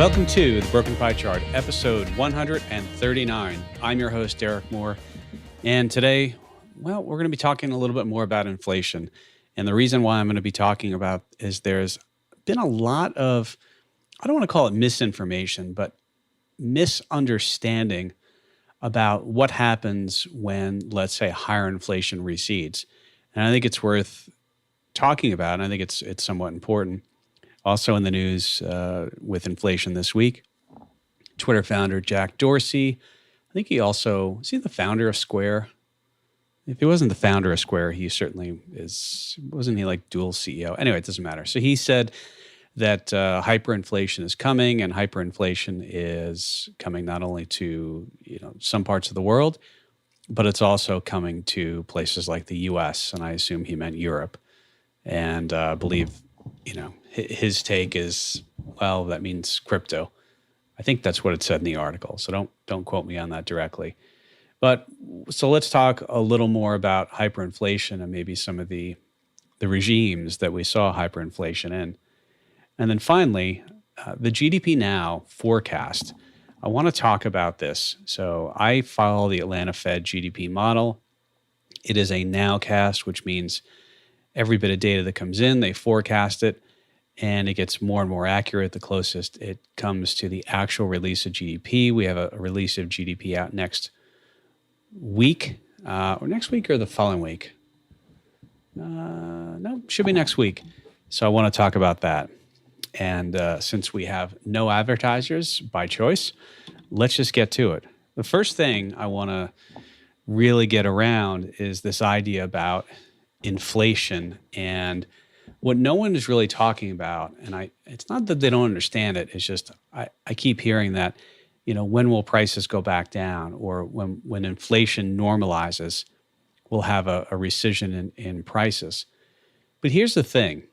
Welcome to the Broken Pie Chart, episode 139. I'm your host, Derek Moore. And today, we're going to be talking a little bit more about inflation. And the reason why I'm going to be talking about is there's been a lot of, I don't want to call it misinformation, but misunderstanding about what happens when, let's say, higher inflation recedes. And I think it's worth talking about, and I think it's somewhat important. Also in the news with inflation this week, Twitter founder Jack Dorsey, I think is he the founder of Square? If he wasn't the founder of Square, he certainly is, wasn't he like dual CEO? Anyway, it doesn't matter. So he said that hyperinflation is coming, and hyperinflation is coming not only to some parts of the world, but it's also coming to places like the U.S., and I assume he meant Europe. And I believe, his take is, well, that means crypto. I think that's what it said in the article, so don't quote me on that directly. But so let's talk a little more about hyperinflation and maybe some of the regimes that we saw hyperinflation in. And then finally, the GDP Now forecast. I want to talk about this. So I follow the Atlanta Fed GDP model. It is a nowcast, which means every bit of data that comes in, they forecast it, and it gets more and more accurate the closest it comes to the actual release of GDP. We have a release of GDP out next week, or next week or the following week. No, should be next week. So I want to talk about that. And since we have no advertisers by choice, let's just get to it. The first thing I want to really get around is this idea about inflation, and what no one is really talking about, and it's not that they don't understand it, it's just I keep hearing that, when will prices go back down, or when inflation normalizes, we'll have a rescission in prices. But here's the thing,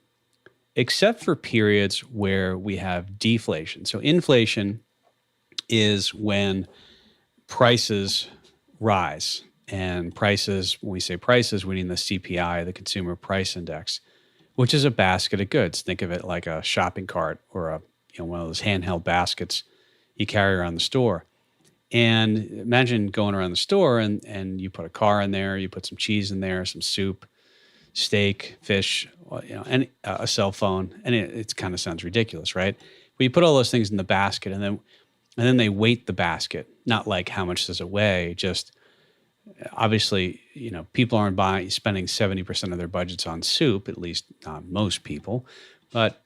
except for periods where we have deflation. So inflation is when prices rise. And prices, when we say prices, we mean the CPI, the Consumer Price Index, which is a basket of goods. Think of it like a shopping cart or one of those handheld baskets you carry around the store. And imagine going around the store and you put a car in there, you put some cheese in there, some soup, steak, fish, and a cell phone. And it kind of sounds ridiculous, right? But you put all those things in the basket, and then they weight the basket. Not like how much does it weigh, just obviously, people aren't spending 70% of their budgets on soup, at least not most people, but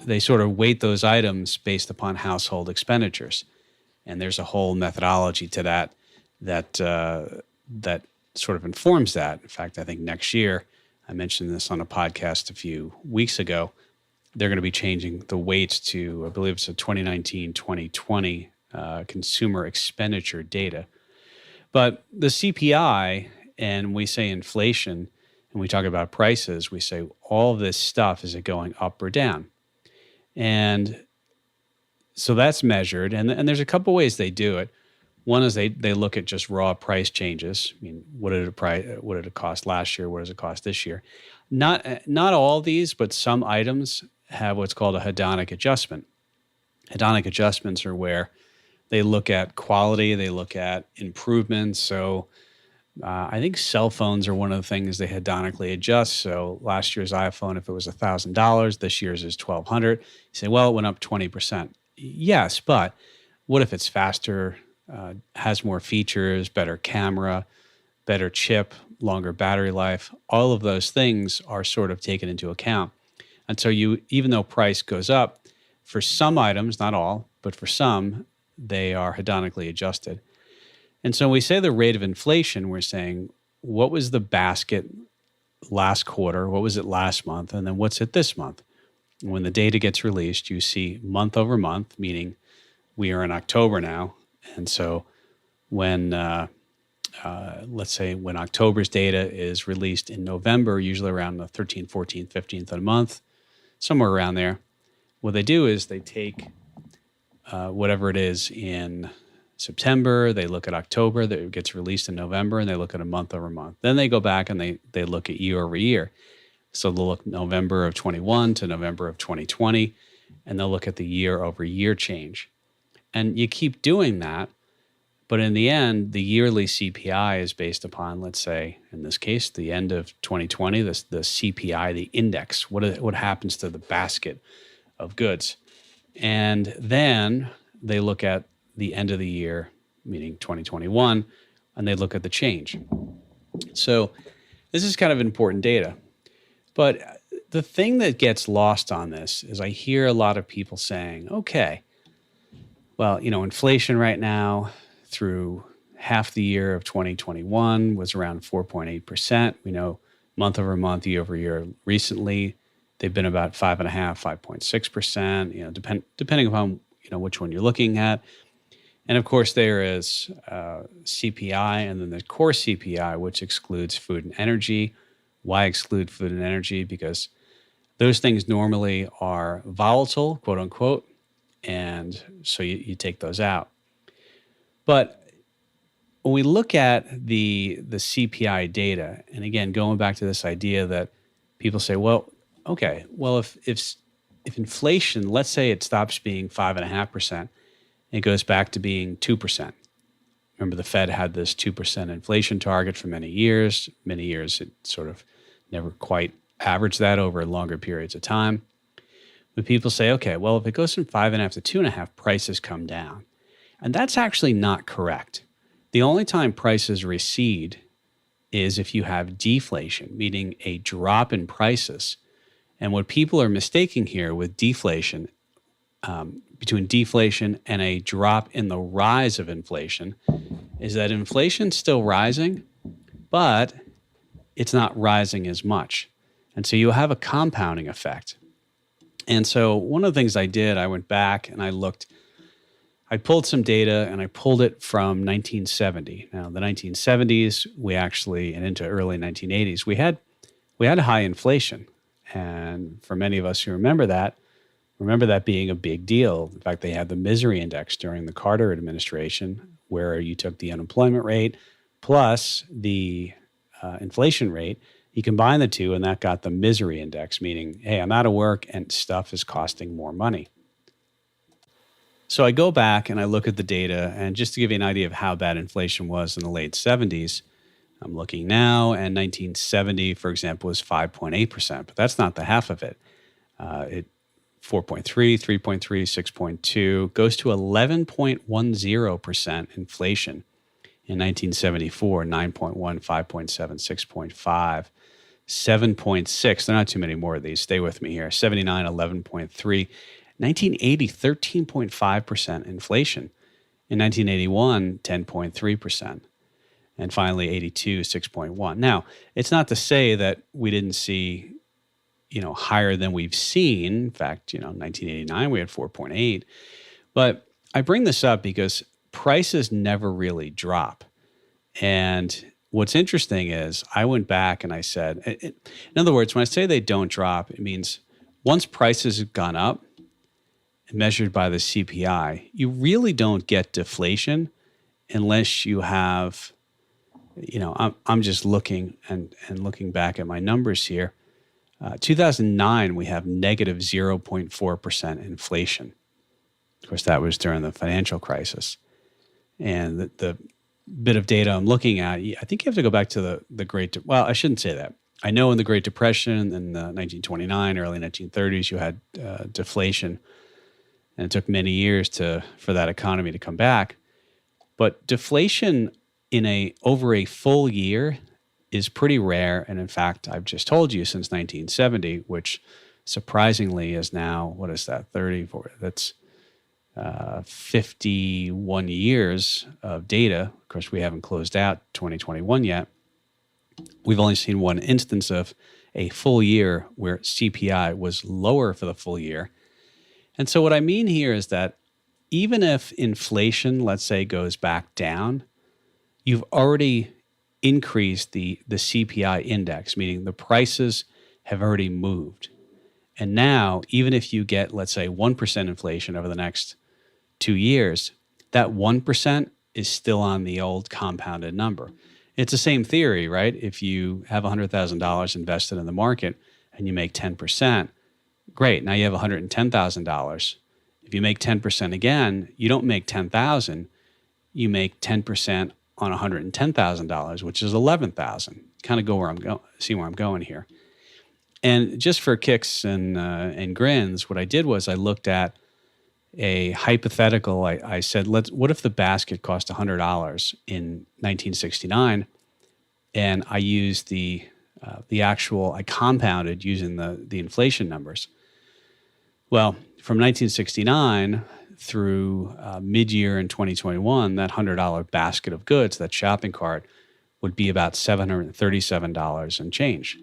they sort of weight those items based upon household expenditures. And there's a whole methodology to that sort of informs that. In fact, I think next year, I mentioned this on a podcast a few weeks ago, they're going to be changing the weights to, I believe it's a 2019-2020 consumer expenditure data. But the CPI, and we say inflation, and we talk about prices, we say all of this stuff, is it going up or down? And so that's measured, and there's a couple ways they do it. One is they look at just raw price changes. I mean, what did it cost last year? What does it cost this year? Not all of these, but some items have what's called a hedonic adjustment. Hedonic adjustments are where they look at quality, they look at improvements. So I think cell phones are one of the things they hedonically adjust. So last year's iPhone, if it was $1,000, this year's is $1,200. You say, well, it went up 20%. Yes, but what if it's faster, has more features, better camera, better chip, longer battery life? All of those things are sort of taken into account. And so even though price goes up, for some items, not all, but for some, they are hedonically adjusted. And so when we say the rate of inflation, we're saying, what was the basket last quarter? What was it last month? And then what's it this month? When the data gets released, you see month over month, meaning we are in October now. And so when, let's say when October's data is released in November, usually around the 13th, 14th, 15th of the month, somewhere around there, what they do is they take whatever it is in September, they look at October, that gets released in November, and they look at a month over month. Then they go back and they look at year over year. So they'll look November of 21 to November of 2020. and they'll look at the year over year change. And you keep doing that, but in the end, the yearly CPI is based upon, let's say, in this case, the end of 2020, the CPI, the index, what happens to the basket of goods. And then they look at the end of the year, meaning 2021, and they look at the change. So this is kind of important data. But the thing that gets lost on this is I hear a lot of people saying, okay, well, inflation right now through half the year of 2021 was around 4.8%. We know month over month, year over year recently, they've been about 5.5%, 5.6%, depending upon, which one you're looking at. And of course, there is CPI and then the core CPI, which excludes food and energy. Why exclude food and energy? Because those things normally are volatile, quote unquote, and so you take those out. But when we look at the CPI data, and again, going back to this idea that people say, well, okay, well, if inflation, let's say it stops being 5.5%, it goes back to being 2%. Remember, the Fed had this 2% inflation target for many years. Many years, it sort of never quite averaged that over longer periods of time. But people say, okay, well, if it goes from 5.5 to 2.5, prices come down. And that's actually not correct. The only time prices recede is if you have deflation, meaning a drop in prices. And what people are mistaking here with deflation, between deflation and a drop in the rise of inflation, is that inflation's still rising, but it's not rising as much. And so you'll have a compounding effect. And so one of the things I did, I went back and I pulled some data and I pulled it from 1970. Now, the 1970s, and into early 1980s, we had high inflation. And for many of us who remember that being a big deal. In fact, they had the misery index during the Carter administration, where you took the unemployment rate plus the inflation rate. You combine the two, and that got the misery index, meaning, hey, I'm out of work and stuff is costing more money. So I go back and I look at the data, and just to give you an idea of how bad inflation was in the late 70s, I'm looking now, and 1970, for example, was 5.8%, but that's not the half of it. 4.3, 3.3, 6.2, goes to 11.10% inflation in 1974, 9.1, 5.7, 6.5, 7.6. There are not too many more of these. Stay with me here. 79, 11.3. 1980, 13.5% inflation. In 1981, 10.3%. And finally, 82, 6.1. Now, it's not to say that we didn't see, higher than we've seen. In fact, 1989, we had 4.8. But I bring this up because prices never really drop. And what's interesting is I went back and I said, in other words, when I say they don't drop, it means once prices have gone up, measured by the CPI, you really don't get deflation unless you have, I'm just looking and looking back at my numbers here. 2009, we have negative 0.4% inflation. Of course, that was during the financial crisis. And the bit of data I'm looking at, I think you have to go back to the Great, well, I shouldn't say that. I know in the Great Depression in the 1929, early 1930s, you had deflation. And it took many years for that economy to come back. But deflation over a full year is pretty rare. And in fact, I've just told you since 1970, which surprisingly is now, what is that, 34? That's 51 years of data. Of course, we haven't closed out 2021 yet. We've only seen one instance of a full year where CPI was lower for the full year. And so what I mean here is that even if inflation, let's say, goes back down, you've already increased the CPI index, meaning the prices have already moved. And now, even if you get, let's say, 1% inflation over the next 2 years, that 1% is still on the old compounded number. It's the same theory, right? If you have $100,000 invested in the market and you make 10%, Great. Now you have $110,000. If you make 10% again, you don't make 10,000. You make 10% on $110,000, which is 11,000. Kind of go where I'm going. See where I'm going here. And just for kicks and grins, what I did was I looked at a hypothetical. I said, what if the basket cost $100 in 1969, and I used the actual, I compounded using the inflation numbers. Well, from 1969 through mid-year in 2021, that $100 basket of goods, that shopping cart, would be about $737 and change.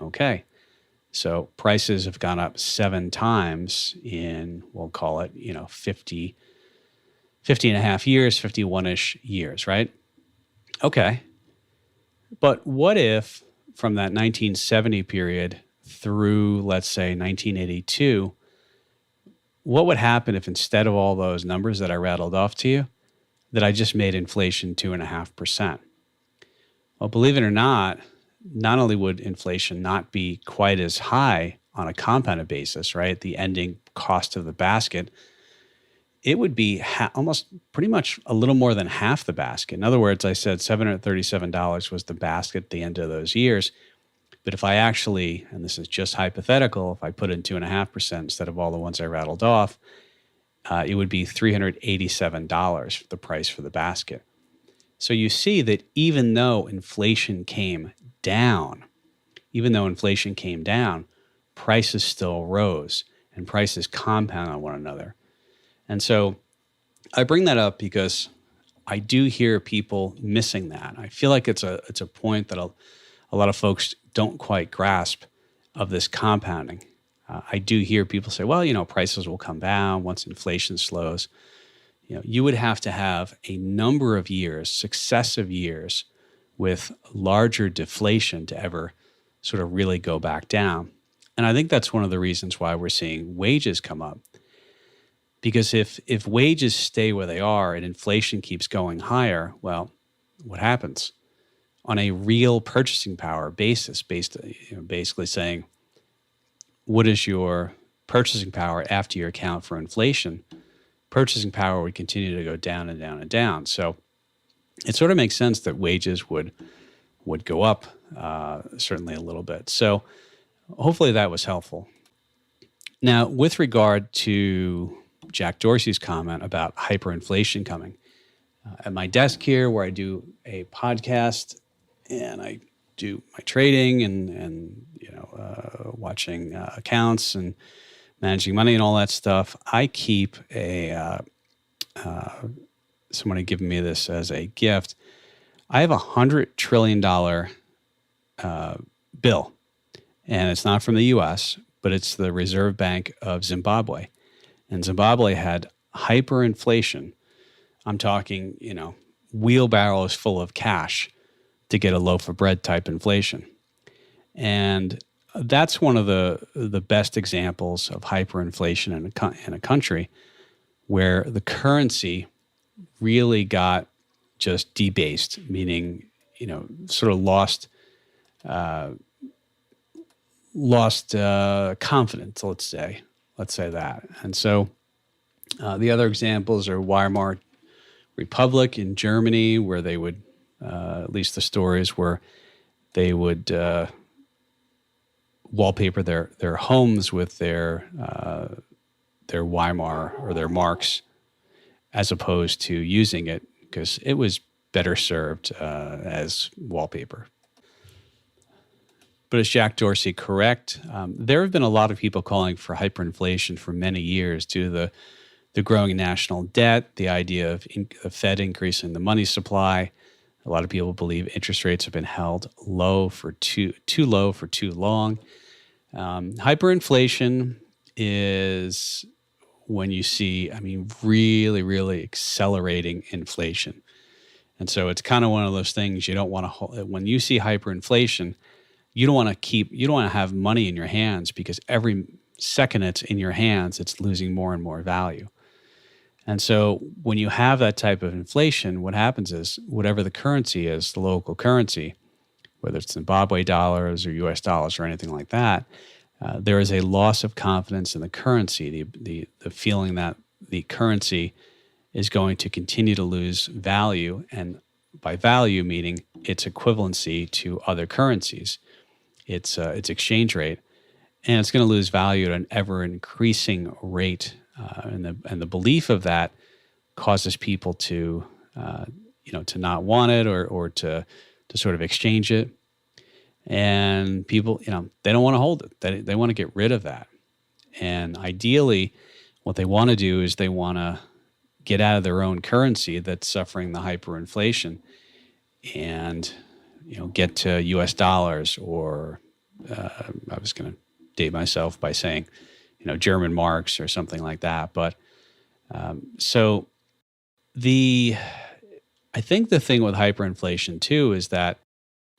Okay. So prices have gone up 7 times in, we'll call it, 50 and a half years, 51-ish years, right? Okay. But what if from that 1970 period through, let's say, 1982, what would happen if instead of all those numbers that I rattled off to you, that I just made inflation 2.5%? Well, believe it or not only would inflation not be quite as high on a compounded basis, right? The ending cost of the basket, it would be almost pretty much a little more than half the basket. In other words, I said $737 was the basket at the end of those years. But if I actually, and this is just hypothetical, if I put in 2.5% instead of all the ones I rattled off, it would be $387, the price for the basket. So you see that even though inflation came down, prices still rose, and prices compound on one another. And so I bring that up because I do hear people missing that. I feel like it's a point that a lot of folks don't quite grasp of this compounding. I do hear people say, well, prices will come down once inflation slows. You would have to have a number of years, successive years, with larger deflation to ever sort of really go back down. And I think that's one of the reasons why we're seeing wages come up. Because if wages stay where they are and inflation keeps going higher, well, what happens? On a real purchasing power basis, basically saying, what is your purchasing power after you account for inflation? Purchasing power would continue to go down and down and down. So it sort of makes sense that wages would go up, certainly a little bit. So hopefully that was helpful. Now, with regard to Jack Dorsey's comment about hyperinflation coming, at my desk here where I do a podcast and I do my trading and watching accounts and managing money and all that stuff, I keep somebody giving me this as a gift. I have $100 trillion bill, and it's not from the U.S., but it's the Reserve Bank of Zimbabwe. And Zimbabwe had hyperinflation. I'm talking, wheelbarrows full of cash to get a loaf of bread type inflation. And that's one of the best examples of hyperinflation in a country where the currency really got just debased, meaning, sort of lost confidence, let's say that. And so the other examples are Weimar Republic in Germany, where they would, at least the stories were, they would wallpaper their homes with their Weimar or their marks, as opposed to using it because it was better served as wallpaper. But is Jack Dorsey correct? There have been a lot of people calling for hyperinflation for many years due to the growing national debt, the idea of the Fed increasing the money supply. A lot of people believe interest rates have been held low for too low for too long. Hyperinflation is when you see, really, really accelerating inflation. And so it's kind of one of those things you don't want to, when you see hyperinflation, you don't want to have money in your hands because every second it's in your hands, it's losing more and more value. And so when you have that type of inflation, what happens is whatever the currency is, the local currency, whether it's Zimbabwe dollars or US dollars or anything like that, there is a loss of confidence in the currency, the feeling that the currency is going to continue to lose value, and by value meaning its equivalency to other currencies, its exchange rate, and it's going to lose value at an ever increasing rate, and the belief of that causes people to to not want it or to sort of exchange it. And people, they don't want to hold it. They want to get rid of that. And ideally, what they want to do is they want to get out of their own currency that's suffering the hyperinflation and, get to US dollars, or I was going to date myself by saying, German marks or something like that. But so I think the thing with hyperinflation too is that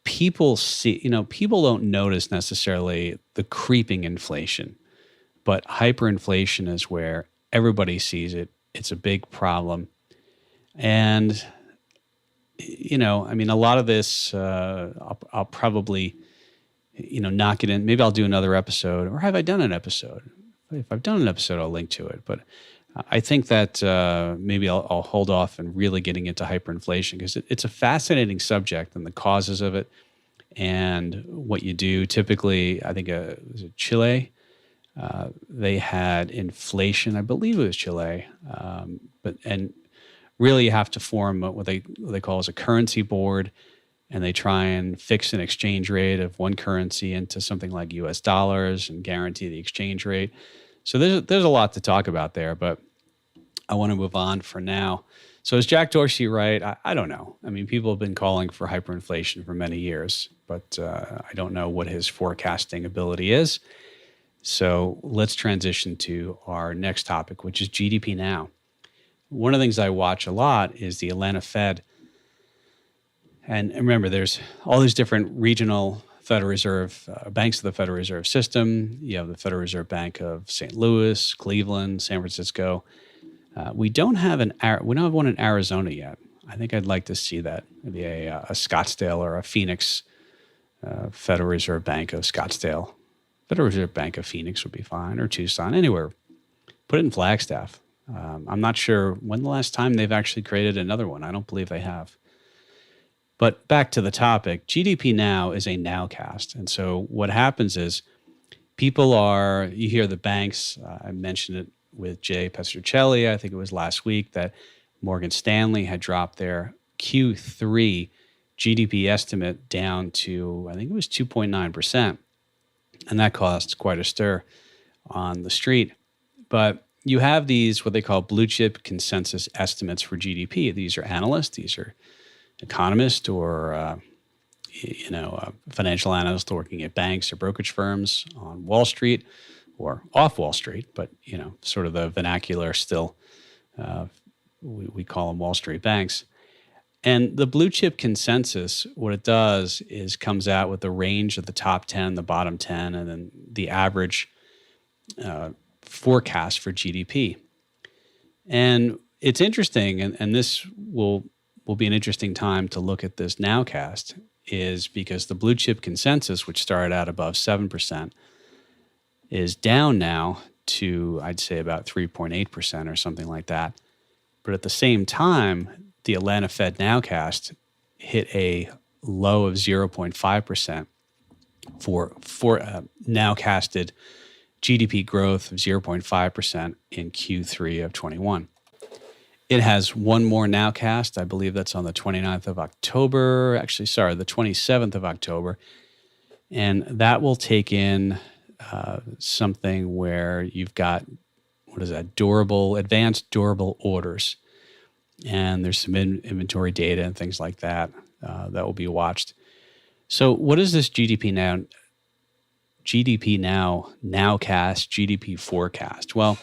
people don't notice necessarily the creeping inflation, but hyperinflation is where everybody sees it. It's a big problem. And, a lot of this, I'll probably, knock it in. Maybe I'll do another episode, or have I done an episode? If I've done an episode, I'll link to it. But I think that maybe I'll hold off and really getting into hyperinflation, because it's a fascinating subject, and the causes of it and what you do. Typically, I think was it Chile? They had inflation. I believe it was Chile, and really you have to form what they call as a currency board, and they try and fix an exchange rate of one currency into something like US dollars and guarantee the exchange rate. So there's a lot to talk about there, but I want to move on for now. So is Jack Dorsey right? I don't know. People have been calling for hyperinflation for many years, but I don't know what his forecasting ability is. So let's transition to our next topic, which is GDP Now. One of the things I watch a lot is the Atlanta Fed. And remember, there's all these different regional Federal Reserve banks of the Federal Reserve System. You have the Federal Reserve Bank of St. Louis, Cleveland, San Francisco. We don't have one in Arizona yet. I think I'd like to see that. Maybe a Scottsdale or a Phoenix Federal Reserve Bank of Scottsdale. Federal Reserve Bank of Phoenix would be fine, or Tucson, anywhere. Put it in Flagstaff. I'm not sure when the last time they've actually created another one. I don't believe they have. But back to the topic, GDP Now is a nowcast. And so what happens is you hear the banks, I mentioned it with Jay Pestruccelli, I think it was last week, that Morgan Stanley had dropped their Q3 GDP estimate down to, I think it was 2.9%. And that caused quite a stir on the street. But you have these, what they call blue chip consensus estimates for GDP. These are analysts, these are economists, or financial analysts working at banks or brokerage firms on Wall Street or off Wall Street, but sort of the vernacular still, we call them Wall Street banks. And the blue chip consensus, what it does is comes out with the range of the top 10, the bottom 10, and then the average forecast for GDP. And it's interesting, and this will be an interesting time to look at this nowcast, is because the blue chip consensus, which started out above 7%, is down now to, I'd say, about 3.8% or something like that. But at the same time, the Atlanta Fed nowcast hit a low of 0.5% for nowcasted GDP growth of 0.5% in Q3 of 21. It has one more nowcast. I believe that's on the 29th of October. Actually, sorry, the 27th of October. And that will take in something where you've got, advanced durable orders. And there's some inventory data and things like that that will be watched. So what is this GDP Now nowcast GDP forecast? Well,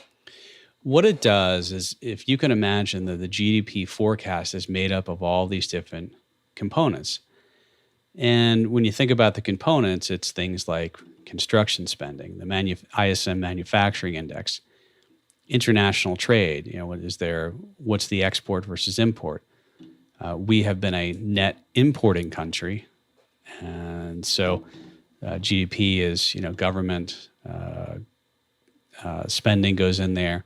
what it does is, if you can imagine that the GDP forecast is made up of all these different components. And when you think about the components, it's things like construction spending, the ISM manufacturing index, international trade. What's the export versus import? We have been a net importing country. And so GDP is, government spending goes in there.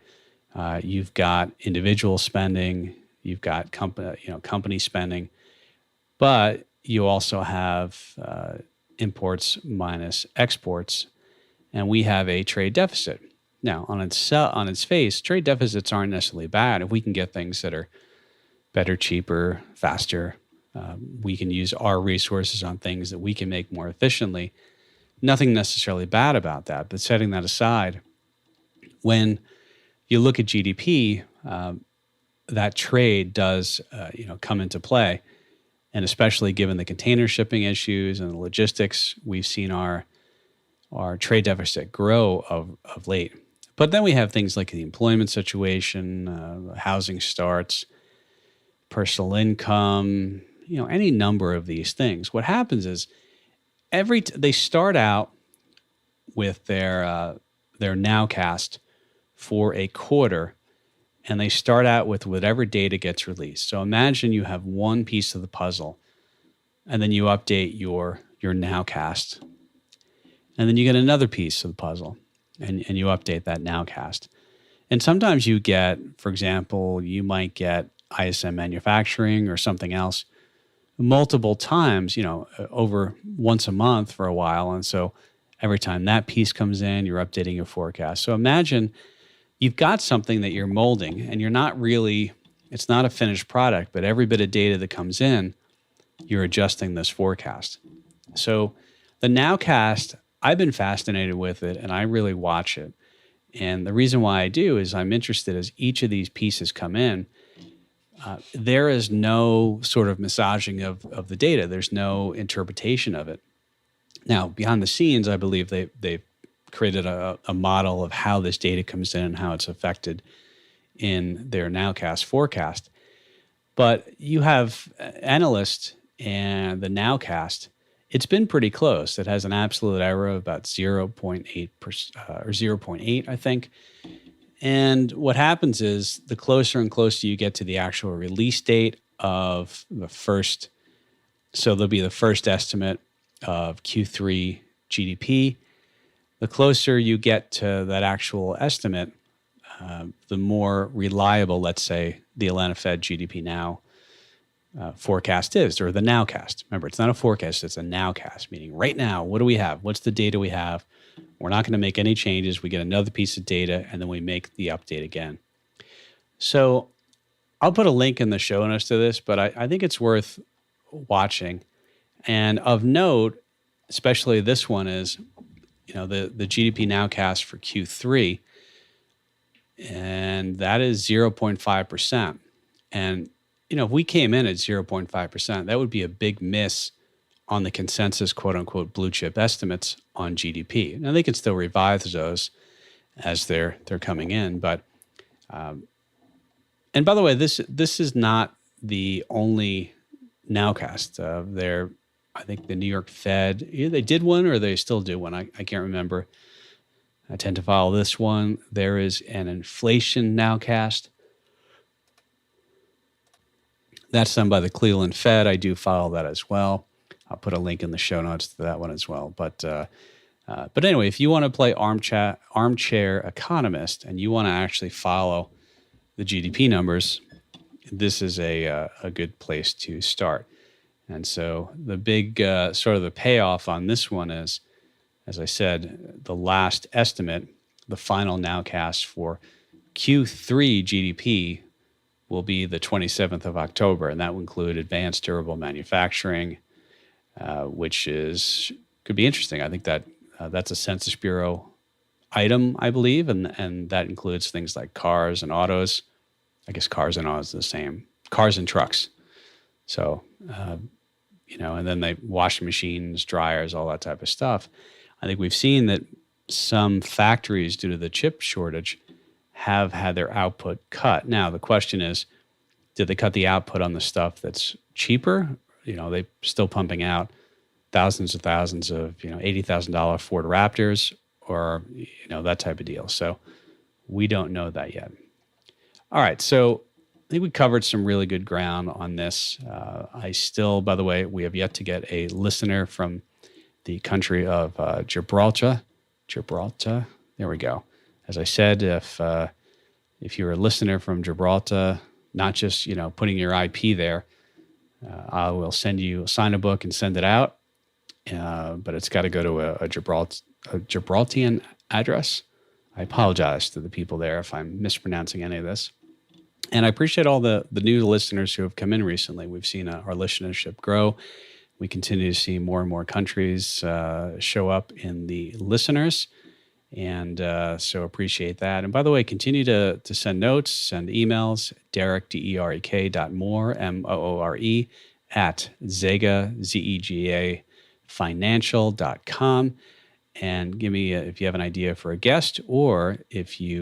You've got individual spending. You've got company spending, but you also have imports minus exports, and we have a trade deficit. Now, on its face, trade deficits aren't necessarily bad if we can get things that are better, cheaper, faster. We can use our resources on things that we can make more efficiently. Nothing necessarily bad about that. But setting that aside, when you look at GDP, that trade does come into play. And especially given the container shipping issues and the logistics, we've seen our trade deficit grow of late. But then we have things like the employment situation, housing starts, personal income, any number of these things. What happens is they start out with their nowcast for a quarter, and they start out with whatever data gets released. So imagine you have one piece of the puzzle, and then you update your nowcast, and then you get another piece of the puzzle, and you update that nowcast. And sometimes you get, for example, you might get ISM manufacturing or something else multiple times, over once a month for a while. And so every time that piece comes in, you're updating your forecast. So imagine you've got something that you're molding and it's not a finished product, but every bit of data that comes in, you're adjusting this forecast. So the nowcast, I've been fascinated with it and I really watch it. And the reason why I do is I'm interested as each of these pieces come in. There is no sort of massaging of the data. There's no interpretation of it. Now, behind the scenes, I believe they've created a model of how this data comes in and how it's affected in their nowcast forecast. But you have analysts and the nowcast, it's been pretty close. It has an absolute error of about 0.8% or 0.8, I think. And what happens is the closer and closer you get to the actual release date of the first, so there'll be the first estimate of Q3 GDP. The closer you get to that actual estimate, the more reliable, let's say, the Atlanta Fed GDP Now forecast is, or the nowcast. Remember, it's not a forecast, it's a nowcast, meaning right now, what do we have? What's the data we have? We're not going to make any changes. We get another piece of data, and then we make the update again. So I'll put a link in the show notes to this, but I think it's worth watching. And of note, especially this one is, the GDP Nowcast for Q3, and that is 0.5%. And, if we came in at 0.5%, that would be a big miss on the consensus, quote unquote, blue chip estimates on GDP. Now they can still revise those as they're coming in, but and by the way, this is not the only nowcast. I think the New York Fed, either they did one or they still do one. I can't remember. I tend to follow this one. There is an inflation nowcast. That's done by the Cleveland Fed. I do follow that as well. I'll put a link in the show notes to that one as well. But anyway, if you want to play armchair economist and you want to actually follow the GDP numbers, this is a good place to start. And so the big sort of the payoff on this one is, as I said, the last estimate, the final nowcast for Q3 GDP will be the 27th of October, and that will include advanced durable manufacturing, which could be interesting. I think that that's a Census Bureau item, I believe, and that includes things like cars and autos. I guess cars and autos are the same. Cars and trucks. So, and then they washing machines, dryers, all that type of stuff. I think we've seen that some factories, due to the chip shortage, have had their output cut. Now, the question is, did they cut the output on the stuff that's cheaper? They're still pumping out thousands of $80,000 Ford Raptors or, that type of deal. So we don't know that yet. All right. So I think we covered some really good ground on this. By the way, we have yet to get a listener from the country of Gibraltar. Gibraltar. There we go. As I said, if you're a listener from Gibraltar, not just putting your IP there, I will sign a book and send it out. But it's got to go to a Gibraltarian address. I apologize to the people there if I'm mispronouncing any of this. And I appreciate all the new listeners who have come in recently. We've seen our listenership grow. We continue to see more and more countries show up in the listeners. And so appreciate that. And by the way, continue to send notes, send emails, derek, derek.moore, MOORE, at Zega, ZEGA, financial.com. And give me, if you have an idea for a guest or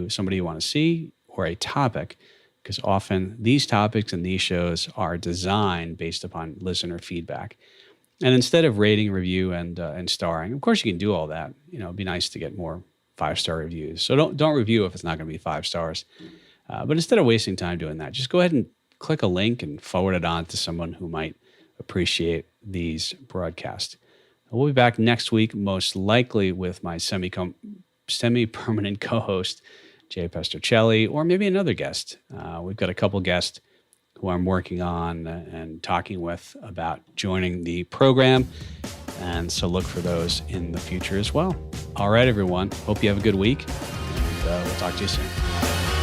somebody you want to see or a topic, because often these topics and these shows are designed based upon listener feedback. And instead of rating, review, and starring, of course you can do all that. It'd be nice to get more 5-star reviews. So don't review if it's not going to be 5 stars. But instead of wasting time doing that, just go ahead and click a link and forward it on to someone who might appreciate these broadcasts. We'll be back next week, most likely with my semi-permanent co-host, Jay Pestrocelli, or maybe another guest. We've got a couple guests who I'm working on and talking with about joining the program. And so look for those in the future as well. All right, everyone. Hope you have a good week. And we'll talk to you soon.